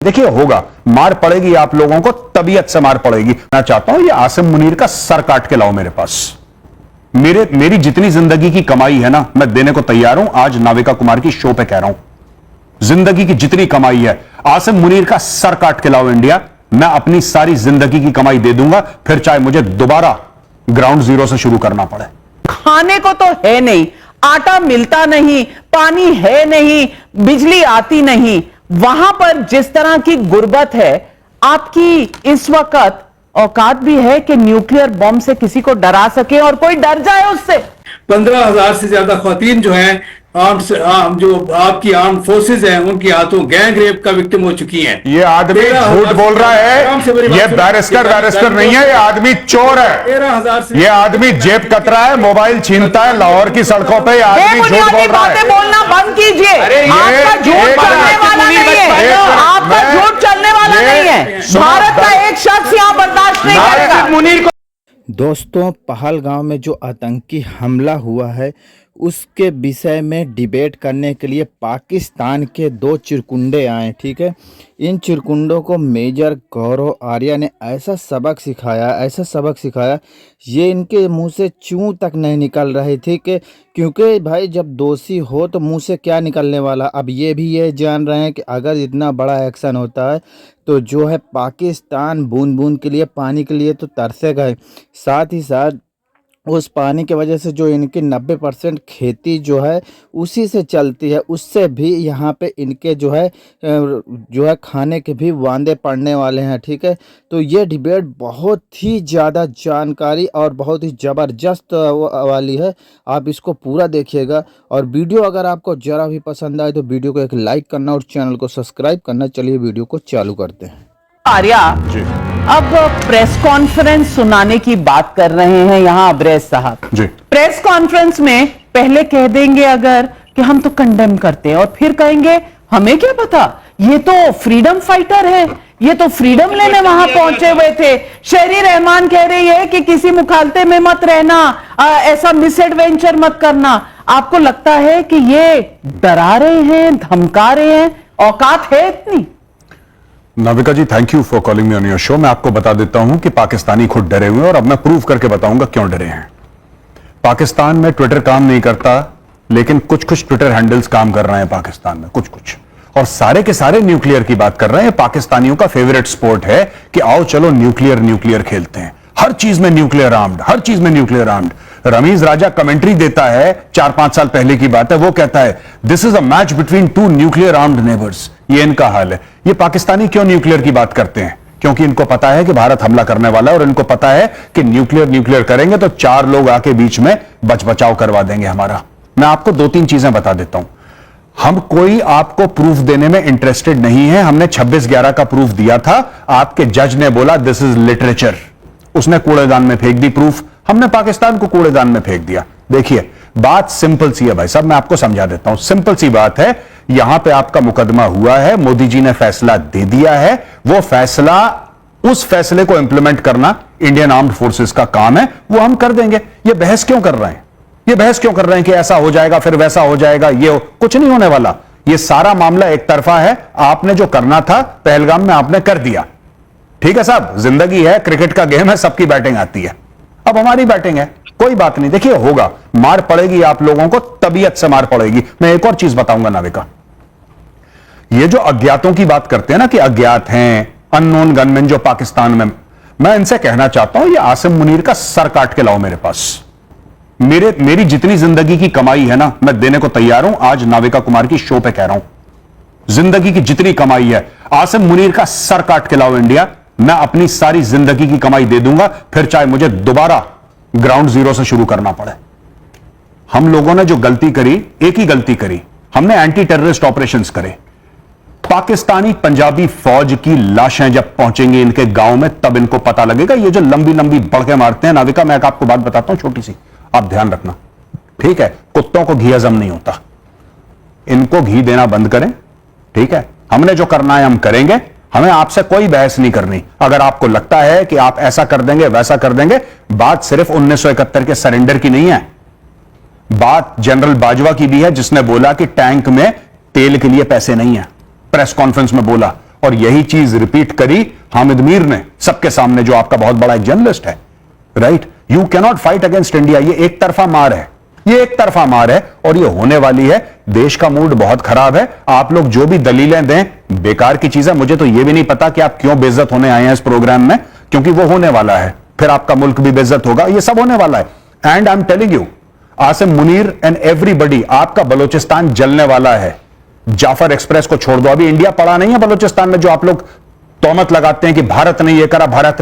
देखिए होगा, मार पड़ेगी आप लोगों को, तबीयत से मार पड़ेगी। मैं चाहता हूं ये आसिम मुनीर का सर काट के लाओ मेरे पास। मेरी जितनी जिंदगी की कमाई है ना, मैं देने को तैयार हूं। आज नाविका कुमार की शो पे कह रहा हूं, जिंदगी की जितनी कमाई है आसिम मुनीर का सर काट के लाओ इंडिया। मैं अपनी सारी जिंदगी की कमाई दे दूंगा, फिर चाहे मुझे दोबारा ग्राउंड जीरो से शुरू करना पड़े। खाने को तो है नहीं, आटा मिलता नहीं, पानी है नहीं, बिजली आती नहीं। वहां पर जिस तरह की गुर्बत है, आपकी इस वक्त औकात भी है कि न्यूक्लियर बॉम्ब से किसी को डरा सके और कोई डर जाए उससे? 15,000 से ज्यादा ख्वातीन जो हैं जो आपकी आर्म फोर्सेज हैं, उनके हाथों गैंग रेप का विक्टिम हो चुकी हैं। ये आदमी झूठ बोल रहा है, ये बैरिस्टर नहीं है, ये आदमी चोर है। 13,000 से ये आदमी जेब कतरा है, मोबाइल छीनता है। लाहौर की सड़कों पे ये आदमी झूठ बोल रहा है। बोलना बंद कीजिए। आपका झूठ चलने वाला नहीं है, आपका झूठ चलने वाला नहीं है। भारत का एक शख्स यहां बर्दाश्त नहीं करेगा। मुनीर को दोस्तों, पहलगाम में जो आतंकी हमला हुआ है उसके विषय में डिबेट करने के लिए पाकिस्तान के 2 चिरकुंडे आए। ठीक है, इन चिरकुंडों को मेजर गौरव आर्या ने ऐसा सबक सिखाया, ये इनके मुंह से चूं तक नहीं निकल रहे थे कि क्योंकि भाई जब दोषी हो तो मुंह से क्या निकलने वाला। अब ये भी ये जान रहे हैं कि अगर इतना बड़ा एक्शन होता है तो जो है पाकिस्तान बूंद बूंद के लिए, पानी के लिए तो तरसेगा ही। साथ ही साथ उस पानी की वजह से जो इनकी 90% खेती जो है उसी से चलती है, उससे भी यहाँ पे इनके जो है खाने के भी वांदे पड़ने वाले हैं। ठीक है, तो ये डिबेट बहुत ही ज़्यादा जानकारी और बहुत ही ज़बरदस्त वाली है। आप इसको पूरा देखिएगा और वीडियो अगर आपको ज़रा भी पसंद आए तो वीडियो को एक लाइक करना और चैनल को सब्सक्राइब करना। चलिए वीडियो को चालू करते हैं। आर्या अब प्रेस कॉन्फ्रेंस सुनाने की बात कर रहे हैं यहाँ अब्रेज साहब जी। प्रेस कॉन्फ्रेंस में पहले कह देंगे अगर कि हम तो कंडेम करते हैं और फिर कहेंगे हमें क्या पता, ये तो फ्रीडम फाइटर है, ये तो फ्रीडम लेने वहां पहुंचे हुए थे। शहरी रहमान कह रही है कि किसी मुखालते में मत रहना, ऐसा मिस एडवेंचर मत करना। आपको लगता है कि ये डरा रहे हैं, धमका रहे हैं? औकात है इतनी? Navika ji, thank you for calling me on your show. मैं आपको बता देता हूं कि पाकिस्तानी खुद डरे हुए हैं और अब मैं प्रूव करके बताऊंगा क्यों डरे हैं। पाकिस्तान में ट्विटर काम नहीं करता, लेकिन कुछ ट्विटर हैंडल्स काम कर रहे हैं पाकिस्तान में, कुछ और सारे के सारे न्यूक्लियर की बात कर रहे हैं। पाकिस्तानियों का फेवरेट स्पोर्ट है कि आओ चलो न्यूक्लियर खेलते हैं। हर चीज में न्यूक्लियर आर्म्ड। रमीज राजा कमेंट्री देता है, 4-5 साल पहले की बात है, वो कहता है this is a match between 2 nuclear armed neighbours. ये इनका हाल है। ये पाकिस्तानी क्यों न्यूक्लियर की बात करते हैं? क्योंकि इनको पता है कि भारत हमला करने वाला है और इनको पता है कि न्यूक्लियर करेंगे तो 4 लोग आके बीच में बचाव करवा देंगे हमारा। मैं आपको 2-3 चीजें बता देता हूं। हम कोई आपको प्रूफ देने में इंटरेस्टेड नहीं है। हमने 26/11 का प्रूफ दिया था, आपके जज ने बोला दिस इज लिटरेचर, उसने कूड़ेदान में फेंक दी प्रूफ। हमने पाकिस्तान को कूड़ेदान में फेंक दिया। देखिए बात सिंपल सी है भाई साहब, मैं आपको समझा देता हूं। सिंपल सी बात है, यहां पे आपका मुकदमा हुआ है, मोदी जी ने फैसला दे दिया है। वो फैसला, उस फैसले को इंप्लीमेंट करना इंडियन आर्म्ड फोर्सेस का काम है, वो हम कर देंगे। ये बहस क्यों कर रहे हैं कि ऐसा हो जाएगा फिर वैसा हो जाएगा? ये कुछ नहीं होने वाला। ये सारा मामला एक तरफा है। आपने जो करना था पहलगाम में आपने कर दिया। ठीक है साहब, जिंदगी है, क्रिकेट का गेम है, सबकी बैटिंग आती है। अब हमारी बैटिंग है, कोई बात नहीं। देखिए होगा, मार पड़ेगी आप लोगों को, तबीयत से मार पड़ेगी। मैं एक और चीज बताऊंगा नाविका, ये जो अज्ञातों की बात करते हैं ना कि अज्ञात हैं, अननोन गनमैन जो पाकिस्तान में, मैं इनसे कहना चाहता हूं ये आसिम मुनीर का सर काट के लाओ मेरे पास। मेरी जितनी जिंदगी की कमाई है ना, मैं देने को तैयार हूं। आज नाविका कुमार की शो पे कह रहा हूं, जिंदगी की जितनी कमाई है आसिम मुनीर का सर काट के लाओ इंडिया। मैं अपनी सारी जिंदगी की कमाई दे दूंगा, फिर चाहे मुझे दोबारा ग्राउंड जीरो से शुरू करना पड़े। हम लोगों ने जो गलती करी, एक ही गलती करी, हमने एंटी टेररिस्ट ऑपरेशंस करे। पाकिस्तानी पंजाबी फौज की लाशें जब पहुंचेंगी इनके गांव में, तब इनको पता लगेगा। ये जो लंबी बढ़के मारते हैं नाविका, मैं आपको बात बताता हूं छोटी सी, आप ध्यान रखना, ठीक है? कुत्तों को घी हजम नहीं होता, इनको घी देना बंद करें, ठीक है? हमने जो करना है हम करेंगे, हमें आपसे कोई बहस नहीं करनी। अगर आपको लगता है कि आप ऐसा कर देंगे वैसा कर देंगे, बात सिर्फ 1971 के सरेंडर की नहीं है, बात जनरल बाजवा की भी है, जिसने बोला कि टैंक में तेल के लिए पैसे नहीं है। प्रेस कॉन्फ्रेंस में बोला, और यही चीज रिपीट करी हामिद मीर ने सबके सामने, जो आपका बहुत बड़ा एक जर्नलिस्ट है, right? You cannot fight against India. ये एक तरफा मार है, ये एक तरफा मार है और ये होने वाली है। देश का मूड बहुत खराब है। आप लोग जो भी दलीलें दें बेकार की चीज है। मुझे तो ये भी नहीं पता कि आप क्यों बेइज्जत होने आए हैं इस प्रोग्राम में, क्योंकि वो होने वाला है, फिर आपका मुल्क भी बेइज्जत होगा, ये सब होने वाला है। And I am telling you, Asim Munir and everybody, आपका बलूचिस्तान जलने वाला है। जाफर एक्सप्रेस को छोड़ दो, अभी इंडिया पड़ा नहीं है बलूचिस्तान में, जो आप लोग तोहमत लगाते हैं कि भारत ने ये करा, भारत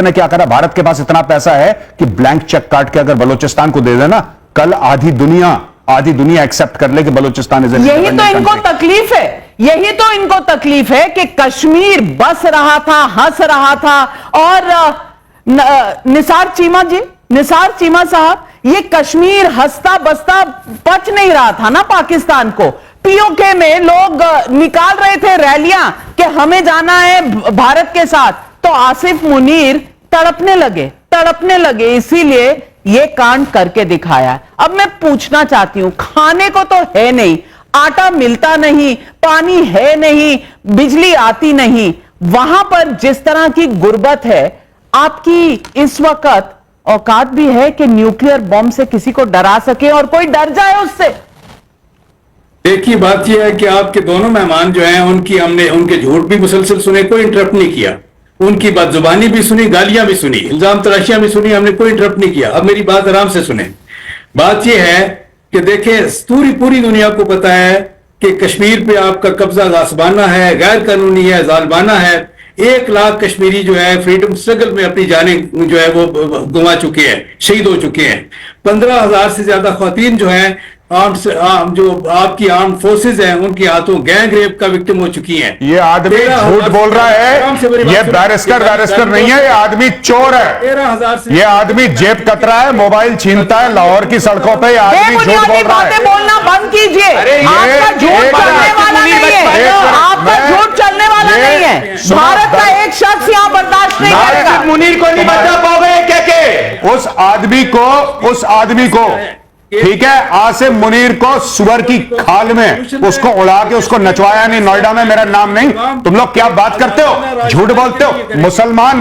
ने क्या करा? भारत के पास इतना पैसा है कि ब्लैंक चेक काट के अगर बलूचिस्तान को दे देना, कल आधी दुनिया एक्सेप्ट कर ले कि बलूचिस्तान इज यही तो इनको तकलीफ है, यही तो इनको तकलीफ है कि कश्मीर बस रहा था, हंस रहा था। और निसार चीमा साहब, ये कश्मीर हंसता बसता पच नहीं रहा था ना पाकिस्तान को। पीओके में लोग निकाल रहे थे रैलियां कि हमें जाना है भारत के साथ, तो आसिफ मुनीर तड़पने लगे, इसीलिए ये कांड करके दिखाया। अब मैं पूछना चाहती हूं, खाने को तो है नहीं, आटा मिलता नहीं, पानी है नहीं, बिजली आती नहीं, वहां पर जिस तरह की गुर्बत है, आपकी इस वक्त औकात भी है कि न्यूक्लियर बॉम्ब से किसी को डरा सके और कोई डर जाए उससे? देखिए, बात यह है कि आपके दोनों मेहमान जो हैं हमने उनके झूठ भी मुसलसल सुने, कोई इंटरप्ट नहीं किया। उनकी बदजुबानी भी सुनी, गालियां भी सुनी, इल्जाम तराशियां भी सुनी, हमने कोई इंटरप्ट नहीं किया। अब मेरी बात आराम से सुने। बात यह है कि देखें, पूरी दुनिया को पता है कि कश्मीर पे आपका कब्जा गासबाना है, गैर कानूनी है, जालिमाना है। 1 लाख कश्मीरी जो है फ्रीडम स्ट्रगल में अपनी जानें जो है वो गंवा चुके हैं, शहीद हो चुके हैं। 15,000 से ज्यादा खवातीन जो है जो आपकी आर्म फोर्सेज हैं, उनके हाथों गैंग रेप का विक्टिम हो चुकी हैं। ये आदमी झूठ बोल रहा है, ये बैरिस्टर नहीं है, ये आदमी चोर है। 13,000 से ये आदमी जेब कतरा है, मोबाइल छीनता है लाहौर की सड़कों पे। ये आदमी झूठ बोल रहा है। बोलना बंद कीजिए, आपका झूठ चलने वाला नहीं है, आपका झूठ चलने वाला नहीं है। भारत का एक शख्स यहाँ बर्दाश्त नहीं करेगा। मुनीर को नहीं बचा पाओगे क्या? उस आदमी को ठीक है, आसिम मुनीर को सुअर की खाल में उसको उड़ा के उसको नचवाया नहीं, नोएडा में मेरा नाम नहीं। तुम लोग क्या बात करते हो, झूठ बोलते हो। मुसलमान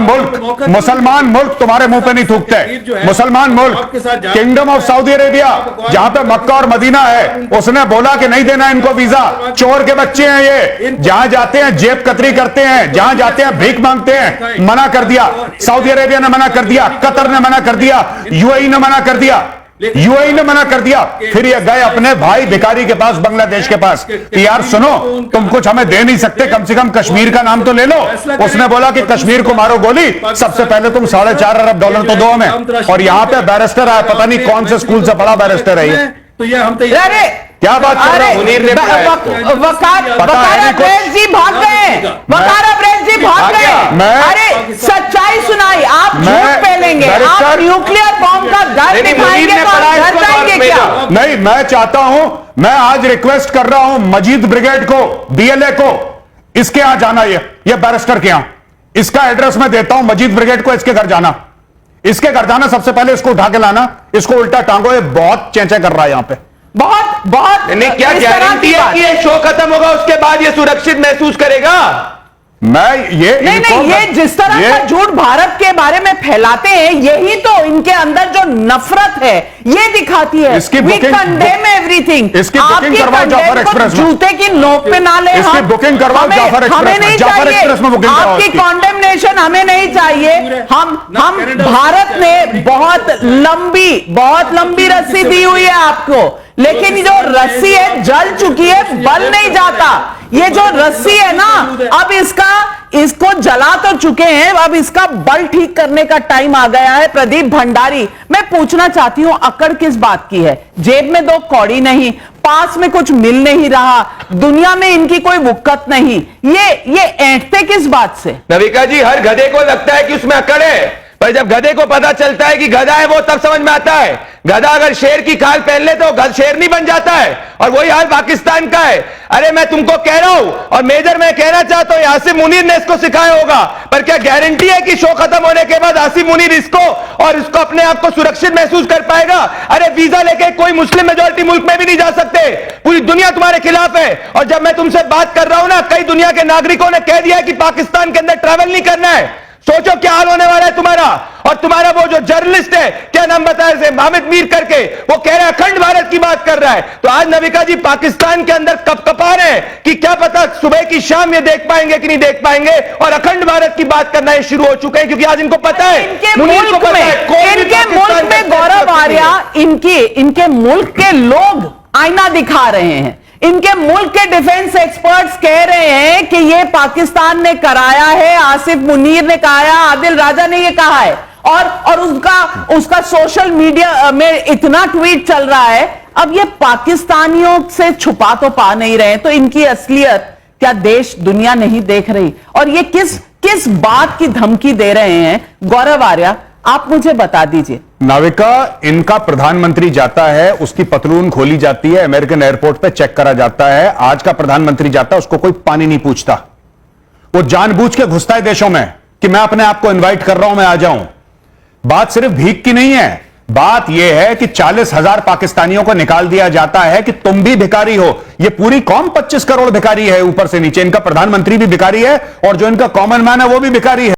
मुल्क तुम्हारे मुंह पे नहीं थूकते। मुसलमान मुल्क, किंगडम ऑफ सऊदी अरेबिया, जहां पे मक्का और मदीना है, उसने बोला कि नहीं देना इनको वीजा। चोर के बच्चे हैं ये, जहां जाते हैं जेब कतरी करते हैं, जहां जाते हैं भीख मांगते हैं। मना कर दिया, सऊदी अरेबिया ने मना कर दिया, कतर ने मना कर दिया, यूएई ने मना कर दिया, फिर ये गए अपने भाई भिखारी के पास, बांग्लादेश के पास, कि यार सुनो, तुम कुछ हमें दे नहीं सकते, कम से कम कश्मीर का नाम तो ले लो। उसने बोला कि कश्मीर को मारो गोली, सबसे पहले तुम $4.5 अरब तो दो हमें। और यहाँ पे बैरिस्टर आया, पता नहीं कौन से स्कूल से बड़ा बैरिस्टर है ये। तो ये हम क्या बात कर रहे हो? मुनीर ने अरे सच्चाई सुनाई, आप झूठ फैलेंगे, आप न्यूक्लियर बॉम्ब का डर दिखाएंगे तो डर जाएंगे क्या? नहीं, मैं चाहता हूं, मैं आज रिक्वेस्ट कर रहा हूं मजीद ब्रिगेड को, बीएलए को, इसके यहां जाना, ये बैरिस्टर के यहां, इसका एड्रेस मैं देता हूं, मजीद ब्रिगेड को इसके घर जाना, सबसे पहले इसको उठा के लाना, इसको उल्टा टांगो, ये बहुत चेंचे कर रहा है यहां पे, बहुत नहीं। क्या गारंटी है कि ये शो खत्म होगा उसके बाद ये सुरक्षित महसूस करेगा? नहीं, ये जिस तरह का झूठ भारत के बारे में फैलाते हैं, यही तो इनके अंदर जो नफरत है ये दिखाती है। We condemn everything। इसकी बुकिंग करवाओ जाफर एक्सप्रेस में, जूते की नोक पे ना ले, इसकी बुकिंग करवाओ जाफर एक्सप्रेस में, जाफर एक्सप्रेस में बुकिंग करवाओ। आपकी कॉन्डेमनेशन हमें नहीं चाहिए। हम भारत ने बहुत लंबी रस्सी दी हुई है आपको, लेकिन जो रस्सी है जल चुकी है, बल नहीं जाता। ये जो रस्सी है ना, अब इसको जला तो चुके हैं, अब इसका बल ठीक करने का टाइम आ गया है। प्रदीप भंडारी, मैं पूछना चाहती हूं, अकड़ किस बात की है? जेब में 2 कौड़ी नहीं, पास में कुछ मिल नहीं रहा, दुनिया में इनकी कोई वुक्कत नहीं, ये ऐंठते किस बात से? नविका जी, हर गधे को लगता है कि उसमें अकड़ है, पर जब गधे को पता चलता है कि गधा है वो तब समझ में आता है। गधा अगर शेर की खाल पहन ले तो शेर नहीं बन जाता है, और वही हाल पाकिस्तान का है। अरे मैं तुमको कह रहा हूं, और मेजर मैं कहना चाहता हूं, आसिफ मुनीर ने इसको सिखाया होगा, पर क्या गारंटी है कि शो खत्म होने के बाद आसिफ मुनीर इसको और इसको अपने आप को सुरक्षित महसूस कर पाएगा? अरे वीजा लेके कोई मुस्लिम मेजॉरिटी मुल्क में भी नहीं जा सकते, पूरी दुनिया तुम्हारे खिलाफ है। और जब मैं तुमसे बात कर रहा हूं ना, कई दुनिया के नागरिकों ने कह दिया है कि पाकिस्तान के अंदर ट्रैवल नहीं करना है। सोचो क्या हाल होने वाला है तुम्हारा। और तुम्हारा वो जो जर्नलिस्ट है, क्या नाम बताया से, हामिद मीर करके, वो कह रहा है अखंड भारत की बात कर रहा है। तो आज नविका जी पाकिस्तान के अंदर कपकपा रहे हैं कि क्या पता सुबह की शाम ये देख पाएंगे कि नहीं देख पाएंगे, और अखंड भारत की बात करना ये शुरू हो चुके हैं, क्योंकि आज इनको पता है इनके मुल्क में गौरव आर्या, इनके मुल्क के लोग आईना दिखा रहे हैं। इनके मुल्क के डिफेंस एक्सपर्ट्स कह रहे हैं कि ये पाकिस्तान ने कराया है, आसिफ मुनीर ने कहा है, आदिल राजा ने ये कहा है, और उसका सोशल मीडिया में इतना ट्वीट चल रहा है। अब ये पाकिस्तानियों से छुपा तो पा नहीं रहे, तो इनकी असलियत क्या देश दुनिया नहीं देख रही? और ये किस बात की धमकी दे रहे हैं? गौरव आर्या, आप मुझे बता दीजिए। नाविका, इनका प्रधानमंत्री जाता है, उसकी पतलून खोली जाती है, अमेरिकन एयरपोर्ट पे चेक करा जाता है। आज का प्रधानमंत्री जाता है, उसको कोई पानी नहीं पूछता। वो जानबूझ के घुसता है देशों में कि मैं अपने आप को इनवाइट कर रहा हूं, मैं आ जाऊं। बात सिर्फ भीख की नहीं है, बात यह है कि 40,000 पाकिस्तानियों को निकाल दिया जाता है कि तुम भी भिखारी हो। यह पूरी कौम 25 करोड़ भिखारी है ऊपर से नीचे। इनका प्रधानमंत्री भी भिखारी है, और जो इनका कॉमन मैन है वो भी भिखारी है।